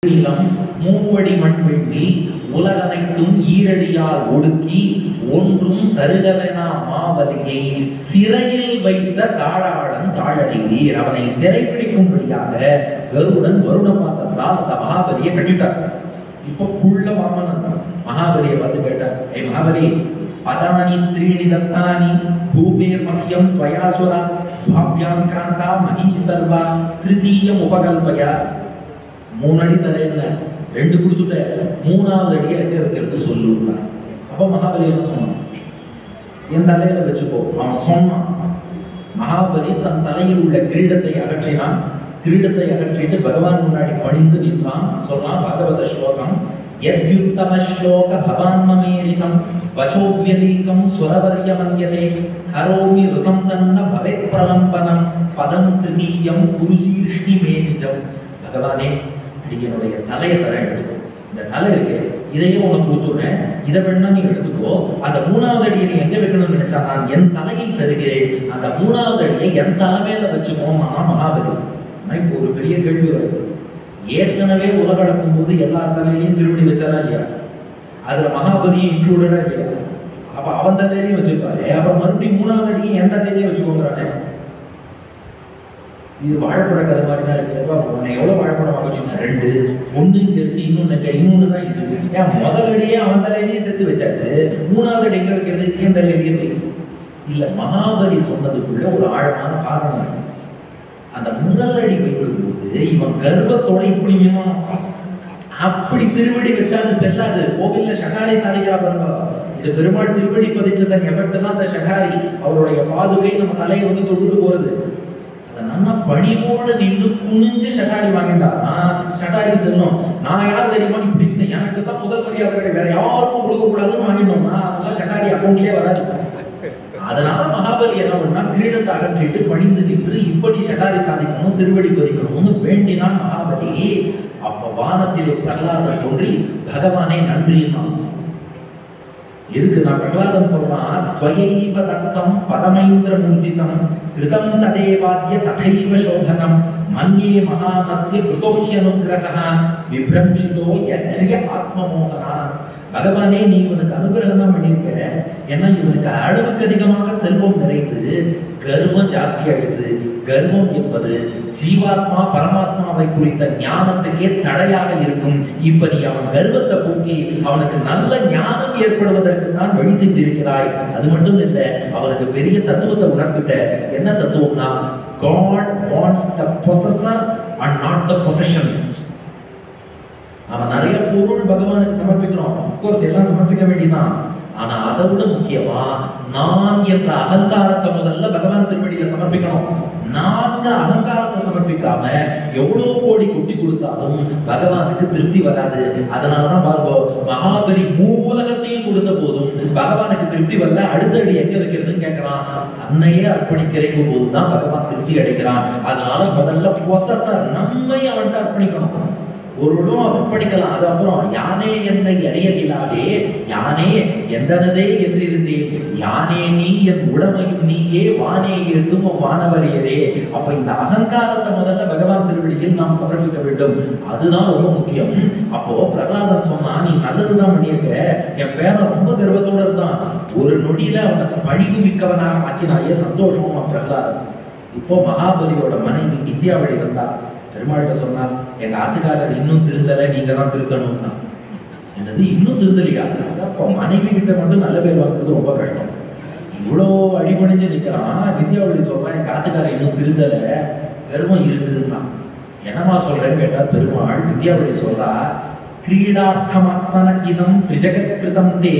மூவடி மண் வெள்ளி உலகனைத்தும் ஈரடியால் ஒடுக்கி ஒன்றும் தருகவெனா மாவலியை சிறையில் வைத்த தாழாளன் தாழடிவீர். அவனை சிறைப்பிடிக்கும்படியாக கருடன் வருண பாசத்தால் அந்த மகாபலியை கட்டிட்டார். இப்ப குள்ள வாமனன் மகாபலியை வந்து கேட்டார், ஏ மகாபலி, பதானி த்ரீணி தத்தானி பூமேர் மஹ்யம் துவயாசுரா துவாப்யாம் காந்தா மஹி சர்வா திருத்தீயம் உபகல்பயா. 3 அடி தரையில 2 கொடுத்துட்ட, 3வது அடியை எங்க வைக்கிறது சொல்லுங்க. அப்ப மகாபலி என்ன சொன்னான், என் தலையில வச்சுக்கோ. அவன் சொன்னான். மகாபலி தன் தலையில் உள்ள கிரீடத்தை அகற்றினான். கிரீடத்தை அகற்றிட்டு பகவான் முன்னாடி பணிந்து நின்றான். சொன்னான் பகவத ஸ்லோகம், யத்யுத்தம ஸ்லோக பவான்மமேரிதம் வசோவ்யதீகம் சுரவர்யமன்யதே கரோமி ருதம் தன்ன பவேத் பிரலம்பனம் பதம் திருதீயம் குருசீஷ்ணி மேனிஜம். பகவானே, என்னுடைய தலையை தர எடுத்துக்கோ. இந்த தலை இருக்கு, இதையே உனக்கு கொடுத்துடுறேன், இதை வேணா நீ எடுத்துக்கோ. அந்த 3வது அடியை நீ எங்க வைக்கணும்னு நினைச்சா நான் என் தலையை தருகிறேன், அந்த 3வது அடியை என் தலைமையில வச்சுக்கோமா மகாபலி. இப்போ ஒரு பெரிய கேள்வி வருது, ஏற்கனவே உலகளக்கும் போது எல்லா தலையிலையும் திருவடி வச்சாரா இல்லையா? அதுல மகாபலியும் இன்க்ளூடடா இல்லையா? அப்ப அவன் தலையிலையும் வச்சிருப்பாரு. அப்ப மறுபடியும் 3வது அடியை என் தலையிலேயே வச்சுக்கோங்கிறானே. இது வாழைப்பழ கதை மாதிரி தான் இருக்கு. உன்னை எவ்வளவு வாழைப்பழம் வாங்கிச்சுன்னா 2, 1 இங்க இருக்கு, இன்னொன்னு தான் இருக்கு. ஏன் முதல் அடியே அவன் தலையிலேயே சேர்த்து வச்சாச்சு, 3வது அடி எங்க வைக்கிறது என் தலையிலேயே வைக்கும். இல்ல, மகாபலி சொன்னதுக்குள்ள ஒரு ஆழமான காரணம் இருக்கு. அந்த முதல் அடி வைக்கும்போது இவன் கர்வத்தோட இப்படி அப்படி திருவடி வச்சா அது செல்லாது. கோவில்ல ஷகாரி சாதிக்கிறா பாருங்க, இது பெருமாள் திருவடி பதிச்சதன் எஃபெக்ட் தான் அந்த ஷகாரி. அவருடைய பாதுகை நம்ம தலையை வந்து தொட்டு போறது. நம்ம பணிவோடு நின்று குனிஞ்சு ஷட்டாரி வாங்கிட்டாருன்னா ஷட்டாரி செல்லும். நான் யார் தெரியுமா இப்படி இருந்தேன், எனக்கு தான் முதல் மரியாதை கிடையாது, வேற யாருக்கும் கொடுக்க கூடாதுன்னு வாங்கிட்டோம்னா அதெல்லாம் ஷட்டாரி அக்கௌண்ட்லயே வராது. அதனால மகாபலி என்ன பண்ணா, கிரீடத்தை அகற்றிட்டு பணிந்து நின்று இப்படி ஷட்டாரி சாதிக்கணும், திருவடி பதிக்கணும்னு வேண்டினான் மகாபலி. அப்ப வானத்திலே பிரகலாதன் தோன்றி, பகவானே நன்றினா. எதுக்கு நான் பிரகலாதன் சொல்றான், துவயைவ தத்தம் பரமைந்திர மூர்ஜிதம் கிருதம் ததேவாத்ய ததைவ சோதனம் மன்யே மகானஸ்ய கிருதோஹ்யனுக்ரஹ விப்ரம்சிதோ யச்ரிய ஆத்மமோகனா. பகவானே, நீ இவனுக்கு அனுகிரகம் தான் பண்ணியிருக்க. ஏன்னா இவனுக்கு அளவுக்கு அதிகமாக செல்வம் நிறைந்து கர்வம் ஜாஸ்தி ஆயிடுது. கர்வம் என்பது ஜீவாத்மா பரமாத்மாவை குறித்த ஞானத்துக்கே தடையாக இருக்கும். இப்ப நீ அவன் கர்வத்தை போக்கி அவனுக்கு நல்ல ஞானம் ஏற்படுவதற்கு தான் வழி செய்திருக்கிறாய். அது மட்டும் இல்ல, அவனுக்கு பெரிய தத்துவத்தை உணர்ந்துட்ட. என்ன தத்துவம்னா, God wants the possessor and not the possessions. அவன் நிறைய பொருள் பகவானுக்கு சமர்ப்பிக்கிறோம், அப்கோர்ஸ் எல்லாம் சமர்ப்பிக்க வேண்டியதான். ஆனா அதை விட முக்கியமா நான் என்ற அகங்காரத்தை முதல்ல பகவான் திருவடியில சமர்ப்பிக்கணும். நான் அகங்காரத்தை சமர்ப்பிக்காம எவ்வளவு கோடி கொட்டி கொடுத்தாலும் பகவானுக்கு திருப்தி வராது. அதனாலதான் பாருங்க, மகாபலி மூலகத்தையும் கொடுத்த போதும் பகவானுக்கு திருப்தி வரல. அடுத்த அடி எங்க வைக்கிறதுன்னு கேட்கிறான். அன்னையே அர்ப்பணிக்கிறேங்கும் போதுதான் பகவான் திருப்தி அடைக்கிறான். அதனால முதல்ல பொசஸர் நம்மை அவன்கிட்ட அர்ப்பணிக்கணும். ஒருவரும் அர்ப்பணிக்கலாம். அது அப்புறம் யானே என்னை அறியலாதே, யானே எந்தனதே என்றிருந்தேன், யானே நீ என் உடமையும் நீயே, வானே இருக்கும் வானவரையரே. அப்ப இந்த அகங்காரத்தை முதல்ல பகவான் திருவடியில் நாம் சமர்ப்பிக்க வேண்டும். அதுதான் ரொம்ப முக்கியம். அப்போ பிரகலாதன் சொன்னா, நீ நல்லதுதான் பண்ணியிருக்க, என் பேரன் ரொம்ப கர்வத்தோட இருந்தான், ஒரு நொடியில அவனுக்கு பணிவு மிக்கவனாக ஆக்கினாயே, சந்தோஷமா பிரகலாதன். இப்போ மகாபலியோட மனைவி வித்யாவளி வந்தா பெருமாள்கிட்ட சொன்னார், எங்க ஆத்துக்காரர் இன்னும் திருந்தல, நீங்க தான் திருத்தணும்னா. என்னது இன்னும் திருந்தலையா? அப்போ மனைவி கிட்ட மட்டும் நல்ல பேர் வாங்குறது ரொம்ப கஷ்டம். இவ்வளோ அடிபணிஞ்சு நிற்கிறான். வித்யாவளி சொல்றான், எங்க ஆத்துக்காரர் இன்னும் திருந்தல, கர்வம் இருக்குதுன்னா. என்னமா சொல்றேன்னு கேட்டா பெருமாள் வித்யாவளி சொல்றா, கிரீடார்த்தமாத்மன இதம் திரிஜகத்கிருதம் தே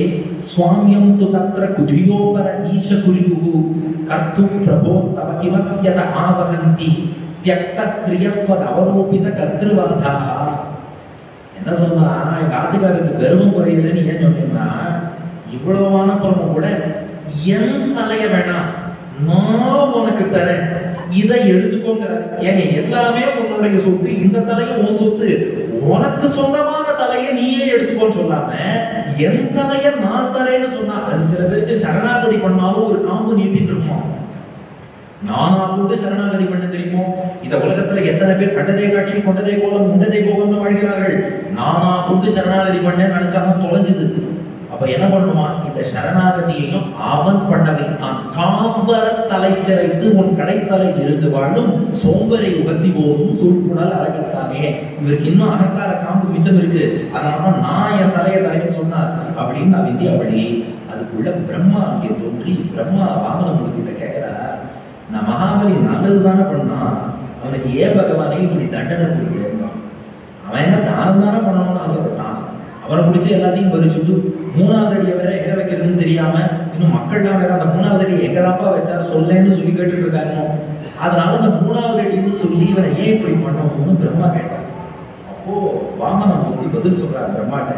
ஸ்வாமியம் து தத்ர குதியோபர ஈஷ குரியுஹு கர்த்தும் பிரபோ தவ கிமஸ்யத ஆவகந்தி தியக்த கிரியஸ்வத் அவரோபித கர்த்திருவார்த்தாக. என்ன சொன்னா, எங்க ஆத்துக்காரருக்கு கர்வம் குறையுதுன்னு ஏன் சொன்னீங்கன்னா, இவ்வளவான புறமும் கூட என் தலைய வேணாம், நான் உனக்கு தரேன், இதை எடுத்துக்கோங்கிற. ஏங்க, எல்லாமே உன்னுடைய சொத்து, இந்த தலையும் உன் சொத்து, உனக்கு சொந்தமான தலையை நீயே எடுத்துக்கோன்னு சொல்லாம என் தலைய நான் தரேன்னு சொன்னா, அது சில பேருக்கு சரணாகதி பண்ணாலும் ஒரு காம்பு நீட்டிட்டு இருக்கோம். நானா கூட்டு சரணாகதி பண்ண தெரியுமோ? இந்த உலகத்துல எத்தனை பேர் கண்டதே காட்சி கொண்டதே கோலம் உண்டதே போகம்னு வாழ்கிறார்கள். நானா கூட்டு சரணாகதி பண்ண நினைச்சாலும் தொலைஞ்சுது. அப்ப என்ன பண்ணுமா? இந்த சரணாகதியையும் அவன் பண்ண வைத்தான். காம்பர தலை சிறைத்து உன் கடைத்தலை இருந்து வாழும் சோம்பரை உகத்தி போதும் சூழ்குணல் அரங்கத்தானே. இவருக்கு இன்னும் அகங்கார காம்பு மிச்சம் இருக்கு. அதனாலதான் நான் என் தலைன்னு சொன்னார் அப்படின்னு நான் விந்தியாவளி. அதுக்குள்ள பிரம்மா அங்கே தோன்றி பிரம்மா வாமனமூர்த்திட்ட கேட்கிறார், நான் மகாபலி நல்லதுதானே பண்ணா, அவனுக்கு ஏன் பகவானே இப்படி தண்டனை கொடுக்க? அவன் என்ன தானம் தானே பண்ணணும்னு ஆசைப்பட்டான். அவரை பிடிச்சி எல்லாத்தையும் பறிச்சுட்டு 3வது அடியை வேற எங்க வைக்கிறதுன்னு தெரியாம இன்னும் மக்கள்லாம் வேற அந்த 3வது அடி எங்கதாப்பா வச்சா சொல்லேன்னு சொல்லி கேட்டுட்டு இருக்காங்க. அதனால அந்த 3வது அடின்னு சொல்லி இவரை ஏன் இப்படி பண்ணணும்னு பிரம்மா கேட்டார். அப்போ வாமனமூர்த்தி பதில் சொல்றாரு பிரம்மாட்ட,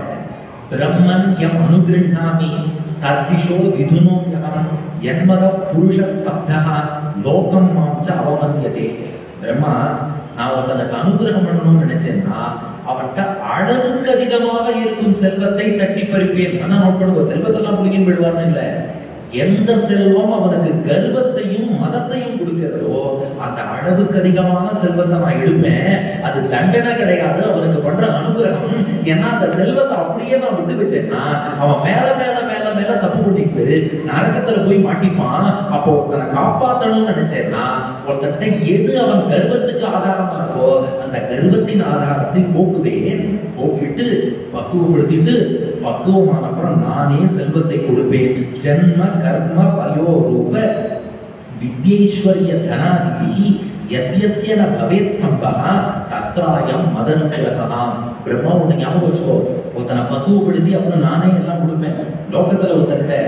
பிரம்மன் எம் அனுகிருண்ணாமி தத்விஷோ விதுனோ யமனம் என்மத புருஷ ஸ்தப்தா லோகம் மாம்ச அவமன்யதே. பிரம்மா, நான் ஒருத்தனுக்கு அனுகிரகம் பண்ணணும்னு நினைச்சேன்னா அவன்கிட்ட அளவுக்கு அதிகமாக இருக்கும் செல்வத்தை தட்டி பறிப்பேன். ஆனா நோட் பண்ணுவோம், செல்வத்தெல்லாம் பிடிக்கும் விடுவான்னு இல்லை. எந்த செல்வம் அவனுக்கு கர்வத்தையும் மதத்தையும் கொடுக்கிறதோ அந்த அளவுக்கு அதிகமான செல்வத்தை நான் எடுப்பேன். அது தண்டனை கிடையாது, அவனுக்கு பண்ற அனுகிரகம். ஏன்னா அந்த செல்வத்தை அப்படியே நான் விட்டு வச்சேன்னா அவன் மேல மேல மேல மேல தப்பு பண்ணிட்டு நரகத்துல போய் மாட்டிப்பான். அப்போ ஒருத்தனை காப்பாற்றணும்னு நினைச்சேன்னா ஒருத்தன்ட்ட எது அவன் கர்வத்துக்கு ஆதாரமா இருக்கோ அந்த கர்வத்தின் ஆதாரத்தை போக்குவேன். போக்கிட்டு பக்குவப்படுத்திட்டு பக்குவமான அப்புறம் நானே செல்வத்தை கொடுப்பேன். ஜன்ம கர்ம வயோ ரூப வித்யேஸ்வரிய தனாதிபி யத்யஸ்ய ந பவேத் ஸ்தம்பஹ தத்ராயம் மதனுக்கிரகா. பிரம்மா ஒண்ணு ஞாபகம் வச்சுக்கோ, ஒருத்தனை பக்குவப்படுத்தி அப்புறம் நானே எல்லாம் கொடுப்பேன். லோகத்துல ஒருத்தர்கிட்ட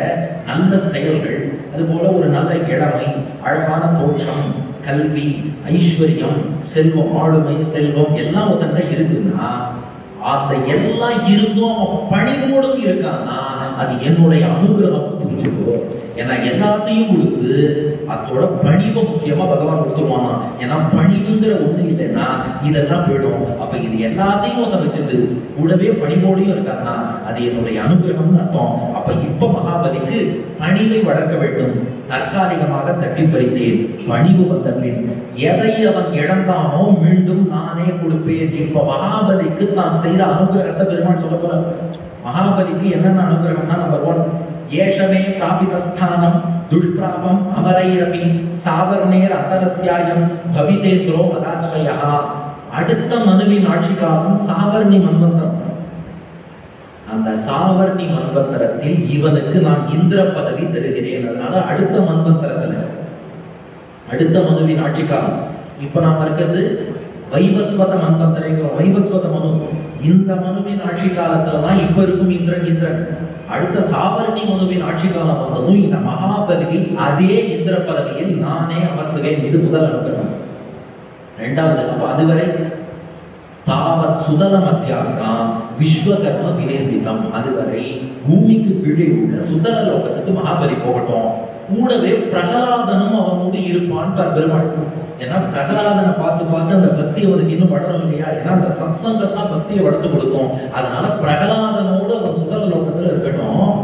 நல்ல செயல்கள், அது போல ஒரு நல்ல இளமை, அழகான தோற்றம், கல்வி, ஐஸ்வர்யம், செல்வம், ஆளுமை, செல்வம் எல்லாம் ஒருத்தர்கிட்ட இருக்குன்னா அந்த எல்லாம் இருந்தும் அவன் பணிவோடும் இருக்கான்னா அது என்னுடைய அனுகிரகம் புரிஞ்சுக்கோ. ஏன்னா எல்லாத்தையும் கொடுத்து அதோட பணிவை முக்கியமா பகவான் கொடுத்துருவானா. ஏன்னா பணிவுங்கிற ஒண்ணு இல்லைன்னா இதெல்லாம் போயிடும். அப்ப இது எல்லாத்தையும் அதை வச்சுட்டு கூடவே பணிவோடையும் இருக்காங்கன்னா அது என்னுடைய அனுகிரகம்னு அர்த்தம். அப்ப இப்ப மகாபலிக்கு பணிவை வளர்க்க வேண்டும். தற்காலிகமாக தட்டி பறித்தேன், பணிவு வந்த பின் எதை அவன் இழந்தானோ மீண்டும் நானே கொடுப்பேன். இப்ப மகாபலிக்கு நான் செய்த அனுகிரகத்தை பெருமாள் சொல்ல போற. மகாபலிக்கு என்னென்ன அனுகிரகம்னா, நம்பர் 1, ஏஷமே பிராபிதஸ்தானம் துஷ்பிராபம் அமரைரபி சாவர்ணேர் அந்தரஸ்யாயம் பவிதேந்திரோ மதாஸ்ரயா. அடுத்த மனுவின் ஆட்சி காலம் சாவர்ணி மன்வந்தரம். அந்த சாவர்ணி மன்வந்தரத்தில் இவனுக்கு நான் இந்திர பதவி தருகிறேன். அதனால அடுத்த மன்வந்தரத்துல அடுத்த மனுவின் ஆட்சி காலம். இப்ப நாம இருக்கிறது வைவஸ்வத மன்வந்தரம். வைவஸ்வத மனு இந்த மனுவின் ஆட்சி காலத்துலதான் இப்ப இருக்கும் இந்திரன். அடுத்த சாவர்ணி மனுவின் ஆட்சி காலம் வந்ததும் இந்த மகாபதியை அதே இந்திர பதவியில் நானே அமர்த்துவேன். இது முதல் அனுகிரகம். இரண்டாவது, அப்ப அதுவரை தாவத் சுதல மத்தியாஸ்தான் விஸ்வகர்ம வினேந்திதம். அதுவரை பூமிக்கு கீழே உள்ள சுதல லோகத்துக்கு மகாபலி போகட்டும். கூடவே பிரகலாதனும் அவனோடு இருப்பான் பெருமாள். ஏன்னா பிரகலாதனை பார்த்து அந்த பக்தி அவனுக்கு இன்னும் வளரும் இல்லையா? ஏன்னா அந்த சத்சங்கத்தான் பக்தியை வளர்த்து கொடுக்கும். அதனால பிரகலாதனோடு அவன் சுதல லோகத்துல இருக்கட்டும்.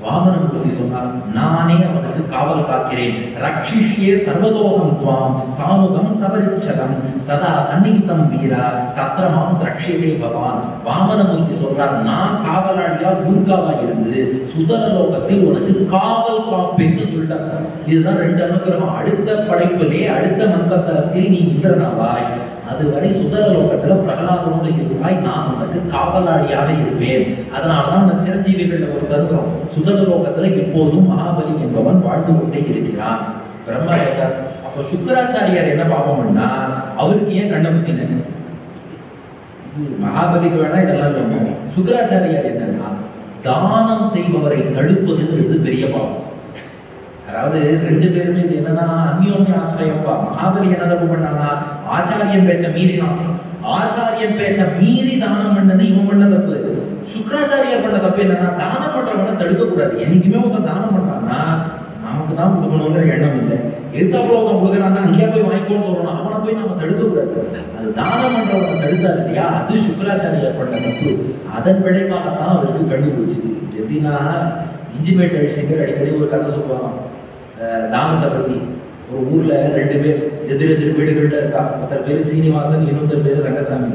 வாமனமூர்த்தி சொன்னார், நானே அவனுக்கு காவல் காக்கிறேன். ரக்ஷிஷ்யே சர்வதோகம் துவாம் சாமுகம் சபரிச்சதம் சதா சந்நிகிதம் வீரா தத்ரமாம் ரக்ஷியதே பவான். வாமனமூர்த்தி சொல்றார், நான் காவலாளியா துர்காவா இருந்து சுதல லோகத்தில் உனக்கு காவல் காப்பேன்னு சொல்லிட்டார். இதுதான் 2 அனுகிரகம். அடுத்த படைப்பிலே அடுத்த மன்வந்தரத்தில் நீ இந்திரனாவாய். அதுவரை சுதல லோகத்துல பிரகலாதனோடு இருப்பாய். நான் உனக்கு காவலாளியாக இருப்பேன். அதனாலதான் அந்த சிரஞ்சீவிகள் ஒரு தருகிறோம். சுதல லோகத்துல எப்போதும் மகாபலி என்பவன் வாழ்ந்து கொண்டே இருக்கிறான். பிரம்மா கேட்டார், அப்ப சுக்கராச்சாரியார் என்ன பாவம்னா அவருக்கு ஏன் கண்டபுத்தின? மகாபலிக்கு வேணா இதெல்லாம் சொல்லுவோம். சுக்கராச்சாரியார் என்னன்னா தானம் செய்பவரை தடுப்பதுங்கிறது பெரிய பாவம். அதாவது 2 பேருமே இது என்னன்னா அந்யோன்ய ஆசிரியப்பா. மகாபலி என்ன தப்பு பண்ணானா, ஆச்சாரியன் பேச்ச மீறினான். ஆச்சாரியன் பேச்ச மீறி தானம் பண்ணது இவன் பண்ண தப்பு. சுக்கராச்சாரியார் பண்ண தப்பு என்னன்னா, தானம் பண்றவனை தடுக்க கூடாது. என்னைக்குமே ஒருத்தன் தானம் பண்றான்னா நமக்கு தான் கொடுக்கணுங்கிற எண்ணம் இல்லை. எதிர்த்தாப்புல ஒருத்தன் கொடுக்குறான்னா அங்கேயா போய் வாங்கிக்கோன்னு சொல்லணும். அவனை போய் நம்ம தடுக்க கூடாது. அது தானம் பண்றவனை தடுத்தாரு இல்லையா, அது சுக்கராச்சாரியார் பண்ண தப்பு. அதன் விளைவாகத்தான் அவருக்கு கண்டுபிடிச்சு. எப்படின்னா, இஞ்சிமேட் அடிச்சங்கர் அடிக்கடி ஒரு கதை சொல்லுவாங்க தானத்தை பத்தி. ஒரு ஊர்ல 2 பேர் எதிரெதிர் வீடுகள்ல இருக்கா. ஒருத்தர் பேரு சீனிவாசன், இன்னொருத்தர் பேரு ரங்கசாமி.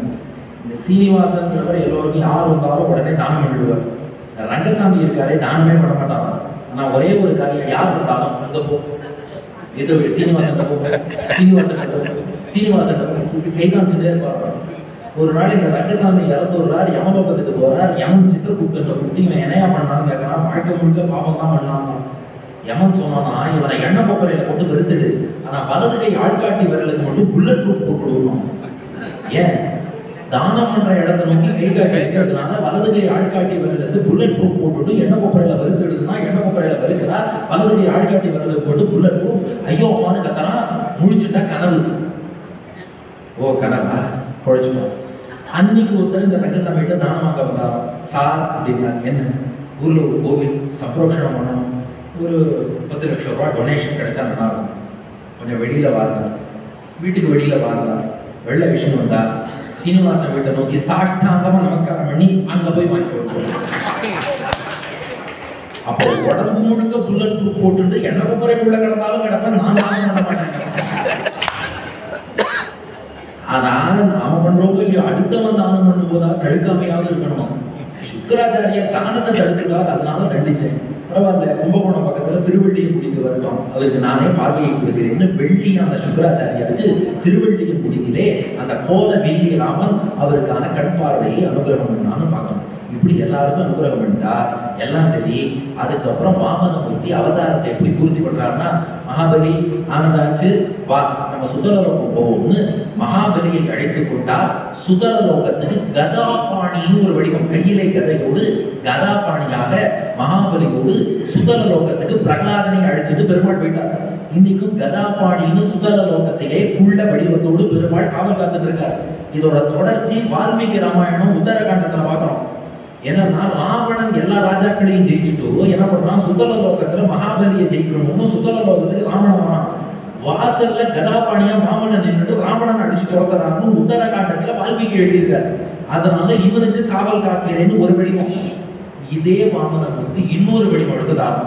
இந்த சீனிவாசன் எல்லோருக்கும் யார் வந்தாலும் உடனே தானம் பண்ணிடுவார். ரங்கசாமி இருக்காரே தானமே பண்ண மாட்டாங்க. ஆனா ஒரே ஒரு காரியம், யார் இருந்தாலும் அங்க போ, ஏதோ சீனிவாசன் போ, சீனிவாசன் கை காமிச்சுட்டே இருப்பாங்க. ஒரு நாள் இந்த ரங்கசாமி இறந்துறார், யமலோகத்துக்கு போறார். யமன் சித்திரகுப்தன் குட்டி இவன் என்னையா பண்ணான்னு கேட்கறான். வாழ்க்கை முழுக்க பாவம் தான் பண்ணான். யமன் சொன்னானா, இவனை எண்ணெய் கொப்பரையில போட்டு வெறுத்துடு, ஆனா வலது கை ஆள்காட்டி விரலுக்கு மட்டும் புல்லட் ப்ரூஃப் போட்டு விடணும். ஏன்? தானம் பண்ற இடத்தை நோக்கி கை காட்டி இருக்கிறதுனால வலது கை ஆள்காட்டி விரலுக்கு புல்லட் ப்ரூஃப் போட்டுட்டு எண்ணெய் கொப்பரையில வெறுத்துடுதுன்னா எண்ணெய் கொப்பரையில வெறுக்கிறா, வலது கை ஆள்காட்டி விரலுக்கு போட்டு புல்லட் ப்ரூஃப். ஐயோ அம்மானு கத்தனா, முழிச்சுட்டா கனவு. ஓ கனவா, குழைச்சுட்டோம். அன்னைக்கு ஒருத்தர் இந்த ரங்கசாமிகிட்ட தானமாக வந்தா. சார் அப்படின்னா, என்ன ஊர்ல ஒரு கோவில் சப்ரோஷணம் பண்ணணும், ஒரு 10 லட்சம் ரூபாய் டொனேஷன் கிடைச்சா நல்லா இருக்கும், கொஞ்சம் வெளியில வாங்க, வீட்டுக்கு வெளியில வாங்க. வெள்ள விஷயம் வந்தா சீனிவாசன் வீட்டை நோக்கி சாஷ்டாங்கமா நமஸ்காரம் பண்ணி அங்க போய் வாங்கி கொடுக்கணும். அப்போ உடம்பு முழுக்க புல்லட் ப்ரூஃப் போட்டு எண்ணெய் கொப்பரைக்குள்ள கிடந்தாலும் கிடப்பேன், நான் தானம் பண்ண மாட்டேன். அதனால நாம பண்றவங்க இல்லையோ, அடுத்தவன் தானம் பண்ணும் போதா தடுக்காமையாவது இருக்கணும். சுக்கராச்சாரியர் தானத்தை தடுக்கிறார், அதனால தண்டிச்சேன். பரவாயில்ல, கும்பகோணம் பக்கத்துல திருவள்ளியங்குடிக்கு வரட்டும், அவருக்கு நானே பார்வையை கொடுக்கிறேன்னு வெள்ளி அந்த சுக்கராச்சாரியருக்கு திருவள்ளியங்குடியிலே அந்த கோல வெள்ளி ராமன் அவருக்கான கண் பார்வையை அனுகிரகம் பண்ணான்னு பார்க்கணும். இப்படி எல்லாருக்கும் அனுகிரகம் பண்ணிட்டா எல்லாம் சரி. அதுக்கப்புறம் வாமனமூர்த்தி அவதாரத்தை எப்படி பூர்த்தி பண்றாருன்னா, மகாபலி ஆனந்தாச்சு வா நம்ம சுதலலோகம் போவோம்னு மகாபலியை அழைத்து கொண்டா. சுதலலோகத்துக்கு கதாபாணின்னு ஒரு வடிவம், கையிலே கதையோடு கதாபாணியாக மகாபலியோடு சுதலலோகத்துக்கு பிரகலாதனை அழைச்சிட்டு பெருமாள் போயிட்டார். இன்னைக்கும் கதாபாணின்னு சுதலலோகத்திலே உள்ள வடிவத்தோடு பெருமாள் காவல் காத்துட்டு இருக்கார். இதோட தொடர்ச்சி வால்மீகி ராமாயணம் உத்தரகாண்டத்துல பார்க்கிறோம். என்னன்னா, ராவணன் எல்லா ராஜாக்களையும் ஜெயிச்சுட்டு என்ன பண்றான், சுதலலோகத்துல மகாபலியை ஜெயிக்கணும்னு சுதலலோகத்துக்கு ராவணன் வாசல்ல கதாபாணியா ராவணன் நின்றுட்டு ராவணன் அடிச்சு துரத்துறான்னு உத்தரகாண்டத்துல வால்மீகி எழுதியிருக்காரு. அதனால இவனுக்கு காவல் காக்கிறேன்னு ஒரு வடிவம். இதே வாமனமூர்த்தி இன்னொரு வடிவம் எடுத்துட்டான்.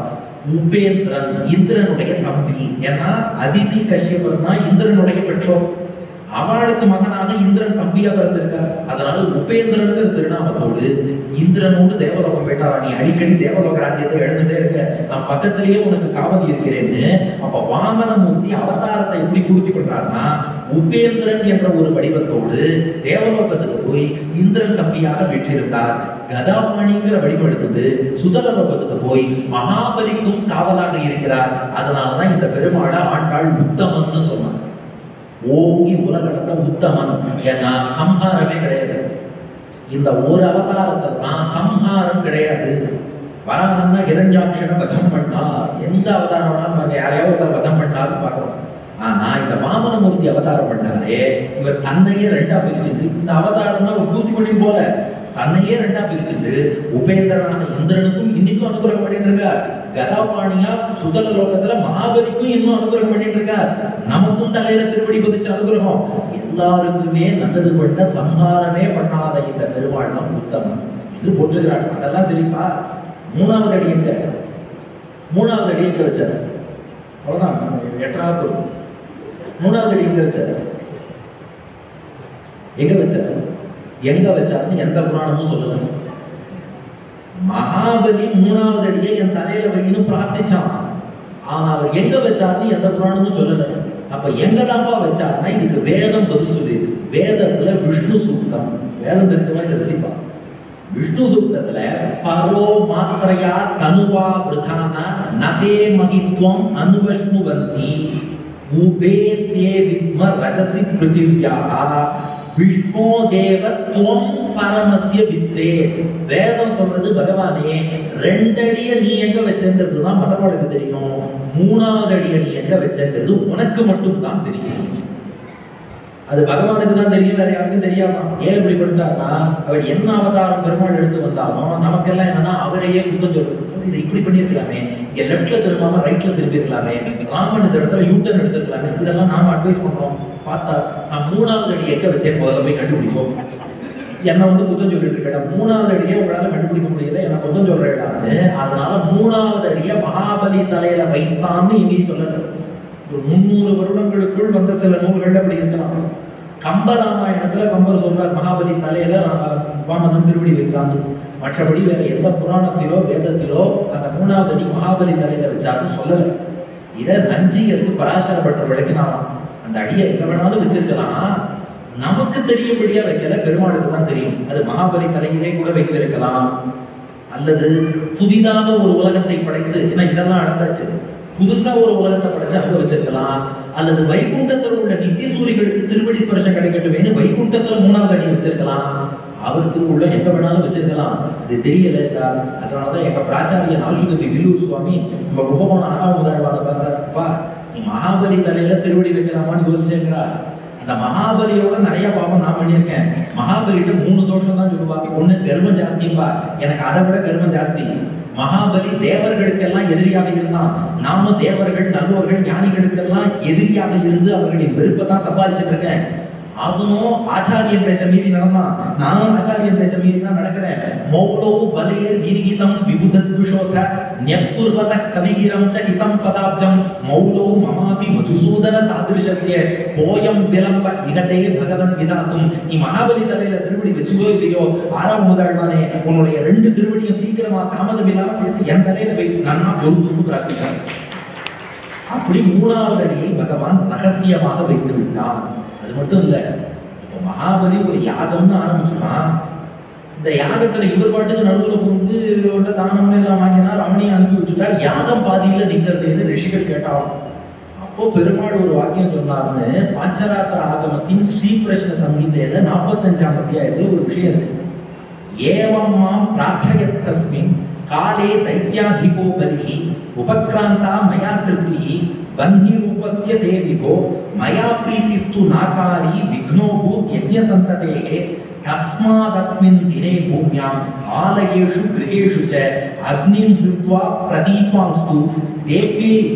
உபேந்திரன், இந்திரனுடைய தம்பி. ஏன்னா அதிதி கஷ்யபர்னா இந்திரனுடைய பெற்றோர், அவளுக்கு மகனாக இந்திரன் தம்பியா பிறந்திருக்கார். அதனால உபேந்திரனுக்கு திருநாமத்தோடு இந்திரனோடு தேவலோகம் போயிட்டாரா, நீ அடிக்கடி தேவலோக ராஜ்யத்தை எழுந்துட்டே இருக்க, நான் பக்கத்திலேயே உனக்கு காவல் இருக்கிறேன்னு. அப்ப வாமனமூர்த்தி அவதாரத்தை எப்படி பூர்த்தி பண்றாருன்னா, உபேந்திரன் என்ற ஒரு வடிவத்தோடு தேவலோகத்துக்கு போய் இந்திரன் தம்பியாக வெற்றிருந்தார். கதாபாணிங்கிற வடிவம் எடுத்தது சுதலலோகத்துக்கு போய் மகாபலிக்கும் காவலாக இருக்கிறார். அதனாலதான் இந்த பெருமாளை ஆண்டாள் உத்தமன்னு சொன்னார். ஓங்கி உலகத்தை உத்தமன். ஏன்னா சம்ஹாரமே கிடையாது. இந்த ஒரு அவதாரத்தை தான் சம்ஹாரம் கிடையாது. வராங்கன்னா இரண்டாட்சண வதம் பண்ணா, எந்த அவதாரம் யாரையாவது வதம் பண்ணாலும் பார்க்கணும். ஆனா இந்த வாமனமூர்த்தி அவதாரம் பண்ணாரே, இவர் தன்னையே 2ஆ பிரிச்சுட்டு, இந்த அவதாரம்னா ஒரு தூத்துக்குடி போல தன்னையே 2ஆ பிரிச்சுட்டு உபேந்திரனாக இந்திரனுக்கும் இன்னைக்கும் அனுகிரகம் பண்ணிட்டு இருக்கார். கதாபாணியா சுதலலோகத்துல மகாபலிக்கும் இன்னும் அனுகிரகம் பண்ணிட்டு இருக்கார். நமக்கும் தலையில திருவடி பதிச்ச அனுகிரகம். எல்லாருக்குமே நல்லது பண்ண சம்ஹாரமே பண்ணாத இந்த பெருமாள் தான் உத்தமன் என்று போற்றுகிறார். அதெல்லாம் சரிப்பா. 3வது அடி எங்க? 3வது அடி எங்க வச்சார்? அவ்வளவுதான், 8வது. 3வது அடி எங்க வச்சார்? எங்க வச்சார்? எங்க வச்சாருன்னு எந்த புராணமும் சொல்லணும். மகாபலி 3வது அடியை என் தலையில வைக்கணும் பிரார்த்திச்சான். ஆனா அவர் எங்க வச்சாருன்னு எந்த புராணமும் சொல்லல. அப்ப எங்கதாப்பா வச்சாருன்னா இதுக்கு வேதம் பதில் சொல்லியிருக்கு. வேதத்துல விஷ்ணு சூக்தம், வேதம் தெரிஞ்சவங்க ரசிப்பா. விஷ்ணு சூக்தத்துல பரோ மாத்திரையா தனுவா பிரதான நதே மகித்வம் அனுவஷ்ணுவந்தி உபேத்யே வித்ம ரஜசி பிருத்திவ்யா விஷ்ணு தேவத்வம் பரமஸ்ய வித்சே. வேதம் சொல்றது பகவானே 2 அடியை நீ எங்க வச்சிருக்கிறது தான் மதபாளுக்கு தெரியும், 3வது அடியை நீ எங்க வச்சிருக்கிறது உனக்கு மட்டும் தான் தெரியும். அது பகவானுக்கு தான் தெரியும், வேற யாருக்கும் தெரியாதான். ஏன் இப்படி பண்ணிட்டாருன்னா, அவர் என்ன அவதாரம் பெருமாள் எடுத்து வந்தாலும் நமக்கெல்லாம் என்னன்னா அவரையே குத்தம் சொல்றது. இதை இப்படி பண்ணிருக்கலாமே, இங்க லெப்ட்ல திரும்பாம ரைட்ல திரும்பிருக்கலாமே, ராமன் இந்த இடத்துல யூட்டர்ன் எடுத்துருக்கலாமே, இதெல்லாம் நாம அட்வைஸ் பண்றோம். பார்த்தா நான் 3வது அடி எங்க வச்சேன் முதல்ல போய் கண்டுபிடிப்போம். என்ன குத்தம் சொல்லிட்டு இருக்கேன், 3வது அடியை உங்களால கண்டுபிடிக்க முடியல, என்ன குத்தம் சொல்றேன். அதனால 3வது அடியை மகாபலி தலையில வைத்தான்னு இங்கே சொல்லல. ஒரு 300 வருடங்களுக்குள் வந்த சில நூல்கள் அப்படி இருக்கலாம். கம்பராமாயணத்துல கம்பர் சொல்றார் மகாபலி தலையில வாமனன் திருவடி வைக்கிறாங்க. மற்றபடி வேற எந்த புராணத்திலோ வேதத்திலோ அந்த 3வது அடி மகாபலி தலையில வச்சாலும் சொல்லலை. இதை நஞ்சி எடுத்து பராசரப்பட்ட விளக்கினாலும் அந்த அடியை எங்க வேணாலும் வச்சிருக்கலாம், நமக்கு தெரியும்படியா வைக்கல, பெருமாளுக்கு தான் தெரியும். அது மகாபலி தலையிலே கூட வைத்திருக்கலாம், அல்லது புதிதாக ஒரு உலகத்தை படைத்து, ஏன்னா இதெல்லாம் நடந்தாச்சு, புதுசா ஒரு உலகத்தை படைச்சு அங்க வச்சிருக்கலாம், அல்லது வைகுண்டத்தில் உள்ள நித்திய சூரிகளுக்கு திருவடி ஸ்பர்ஷம் கிடைக்கட்டுமேனு வைகுண்டத்தில் 3வது அடி வச்சிருக்கலாம். அவர் திருவுள்ள எங்க வேணாலும் வச்சிருக்கலாம், அது தெரியல. அதனாலதான் எங்க பிராச்சாரியன் ஆசுகவி வில்லூர் சுவாமி நம்ம கும்பகோணம் 6வது ஆழ்வாத பார்த்தாப்பா, நீ மகாபலி தலையில திருவடி வைக்கலாமான்னு யோசிச்சேங்கிறா. அந்த மகாபலியோட நிறைய பாவம் நான் பண்ணியிருக்கேன். மகாபலிட்ட 3 தோஷம் தான் சொல்லுவா. ஒண்ணு கர்மம் ஜாஸ்திம்பா, எனக்கு அதை விட கர்மம் ஜாஸ்தி. மகாபலி தேவர்களுக்கெல்லாம் எதிரியாக இருந்தான். நாம தேவர்கள் நல்லோர்கள் ஞானிகளுக்கெல்லாம் எதிரியாக இருந்து அவர்களின் வெறுப்பை தான் சம்பாதிச்சுட்டு இருக்கேன். அவனும் ஆச்சாரியன் பேச்ச மீறி நடந்தான், நானும் ஆச்சாரியன் பேச்ச மீறி தான் நடக்கிறேன். மௌலோ பலேர் கிரிகிதம் விபுதத்விஷோத ஞப்புர்வத கவிகிரம் ச இதம் பதாப்ஜம் மௌலோ மமாபி மதுசூதன தாதிருஷஸ்ய போயம் விலம்ப இதட்டே பகவன் விதாத்தும். நீ மகாபலி தலையில திருவடி வச்சுக்கோ இல்லையோ, 6வது ஆழ்வானே உன்னுடைய 2 திருவடியும் சீக்கிரமா தாமதம் இல்லாம சேர்த்து என் தலையில போய் நன்னா பொறுப்பு பிரார்த்தித்தான். அப்படி 3வது அடியை பகவான் ரகசியமாக வைத்து விட்டான். அது மட்டும் இல்ல, இப்போ மகாபலி ஒரு யாகம்னு ஆரம்பிச்சுட்டான். இந்த யாகத்துல இவர் பாட்டுக்கு நடுவுல புகுந்து தானம் எல்லாம் வாங்கினா ரமணியை அனுப்பி வச்சுட்டார். யாகம் பாதியில நிக்கிறது ரிஷிகள் கேட்டாலும். அப்போ பெருமாள் ஒரு வாக்கியம் சொன்னார்னு பாஞ்சராத்திர ஆகமத்தின் ஸ்ரீ பிரஷ்ன சங்கீதையில 45ஆம் அத்தியாயத்துல ஒரு விஷயம் இருக்கு. ஏவம் மாம் பிரார்த்தயத் தஸ்மின் காலே தைத்யாதிகோ பலிஹி உபக்ராந்தா மயா திருப்திஹி வன்னி ரூபஸ்ய தேவிகோ மயா பிரீதிஸ்து நாகாரி விக்னோ பூத் யஜ்ஞ சந்ததேஹே தஸ்மாதஸ்மின் தினே பூம்யாம் ஆலயேஷு கிரகேஷு ச அக்னிம் ஹிருத்வா பிரதீபாம்ஸ்து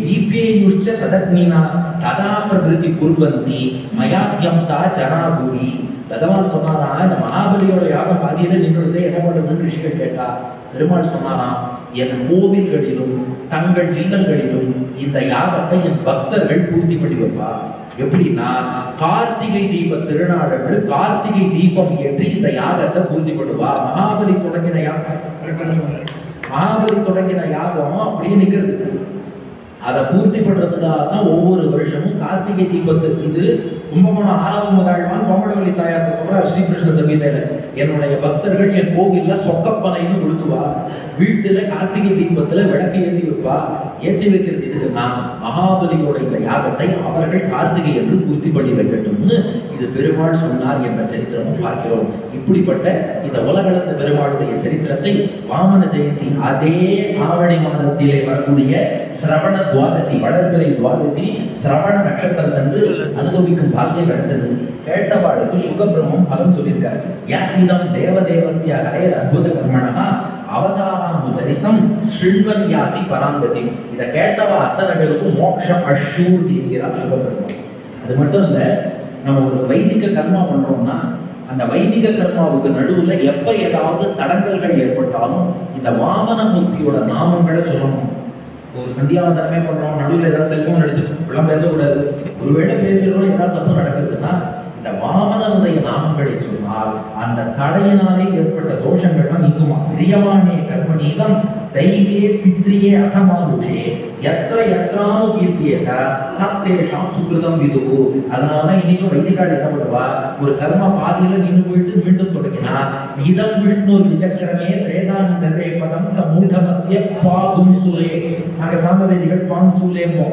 தீபேயுஷ்ச ததக்னினா ததா பிரபிருதி குர்வந்தி மயாத்யம்தா ஜனாபூரி. பகவான் சொன்னாராம், இந்த மகாபலியோட யாகம் பாதியில நின்றுடுதே, என்ன பண்றதுன்னு ரிஷிகள் கேட்டா பெருமாள் சொன்னாராம், என் கோவில்களிலும் தங்கள் இல்லங்களிலும் இந்த யாகத்தை என் பக்தர்கள் பூர்த்தி பண்ணி வைப்பா. எப்படின்னா, கார்த்திகை தீப திருநாளன்று கார்த்திகை தீபம் ஏற்றி இந்த யாகத்தை பூர்த்தி பண்ணுவா. மகாபலி தொடங்கின யாகம் அப்படியே நிக்கிறது. அதை பூர்த்தி பண்றதுக்காக தான் ஒவ்வொரு வருஷமும் கார்த்திகை தீபத்துக்கு, இது கும்பகோணம் 6வது ஆழ்வான் கோமடவள்ளி தாயார் சொல்றார் ஸ்ரீகிருஷ்ண சங்கீதையில, என்னுடைய பக்தர்கள் என் கோவில்ல சொக்கப்பனைன்னு கொடுத்துவா, வீட்டுல கார்த்திகை தீபத்துல விளக்கு ஏற்றி வைப்பா. ஏற்றி வைக்கிறது எதுக்குன்னா, மகாபலியோட இந்த யாகத்தை அவர்கள் கார்த்திகை என்று பூர்த்தி பண்ணி வைக்கட்டும்னு இது பெருமாள் சொன்னார் என்ற சரித்திரமும் பார்க்கிறோம். இப்படிப்பட்ட இந்த உலகளந்த பெருமாளுடைய சரித்திரத்தை வாமன ஜெயந்தி அதே ஆவணி மாதத்திலே வரக்கூடிய சிரவண துவாதசி, வளர்பிறை துவாதசி சிரவண நட்சத்திரத்தன்று அனுபவிக்கும் பாக்கியம் கிடைச்சது. கேட்டவாளுக்கு சுகபிரமம் பலன் சொல்லியிருக்கார். யாக்கிதம் தேவதேவஸ்ய ஹரேர் அத்புத கர்மணா அவதாரானு சரித்தம் ஸ்ருண்வன் யாதி பராங்கதி. இதை கேட்டவா அத்தனை பேருக்கும் மோட்சம் அஷூர் தீர்கிறார் சுகபிரமம். அது மட்டும் இல்ல, நம்ம ஒரு வைதிக கர்மா பண்றோம்னா அந்த வைதிக கர்மாவுக்கு நடுவுல எப்ப ஏதாவது தடங்கல்கள் ஏற்பட்டாலும் இந்த வாமனமூர்த்தியோட நாமங்களை சொல்லணும். ஒரு சந்தியாவந்தனமே பண்றோம், நடுவில் ஏதாவது செல்போன் எடுத்து இப்பெல்லாம் பேசக்கூடாது. ஒருவேளை பேசுறோம், ஏதாவது தப்பு நடக்குதுன்னா இந்த வாமனனுடைய நாமங்களை சொன்னால் அந்த தடையினாலே ஏற்பட்ட தோஷங்கள்லாம் நீங்குமா. பிரியமானே கர்மணீகம் தைவே பித்ரியே அதமானுஷே எத்திர எத்ரானு கீர்த்தியேத சத்தேஷாம் சுக்ருதம் விதுகு. அதனாலதான் இன்னைக்கும் வைதிகால் என்ன பண்ணுவா, ஒரு கர்மா பாதியில நின்று போயிட்டு மீண்டும் தொடங்கினா இதம் விஷ்ணு விசக்கிரமே திரேதானி தந்தே பதம் சமூடமஸ்ய பாகும் சூலே. நாங்க சாமவேதிகள் பாங் சூலேமோ.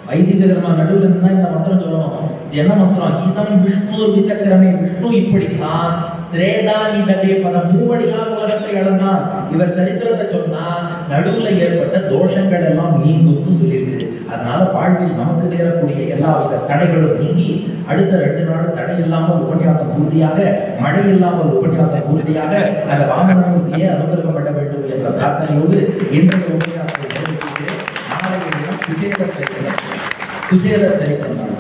வைதிக கர்மா நடுவில் இருந்தா இந்த மந்திரம் சொல்லணும். என்ன மந்திரம்? இதம் விஷ்ணு விசக்கிரமே, விஷ்ணு இப்படித்தான் திரேதானி தந்தே பதம் மூவடியால் உலகத்தை இழந்தான். இவர் சரித்திரத்தை சொன்னா நடுவுல ஏற்பட்ட தோஷங்கள் எல்லாம் நீங்கும் சொல்லியிருக்கு. அதனால வாழ்வில் நமக்கு நேரக்கூடிய எல்லா வித தடைகளும் நீங்கி அடுத்த 2 நாள் தடை இல்லாமல் உபன்யாசம் பூர்த்தியாக, மழை இல்லாமல் உபன்யாசம் பூர்த்தியாக அந்த வாமனமூர்த்தியை அனுகிரகம் பண்ண வேண்டும் என்ற பிரார்த்தனையோடு இன்றைய உபன்யாசத்தை நிறைவேற்றுகிறேன். நாளைய தினம் குசேல சரித்திரம்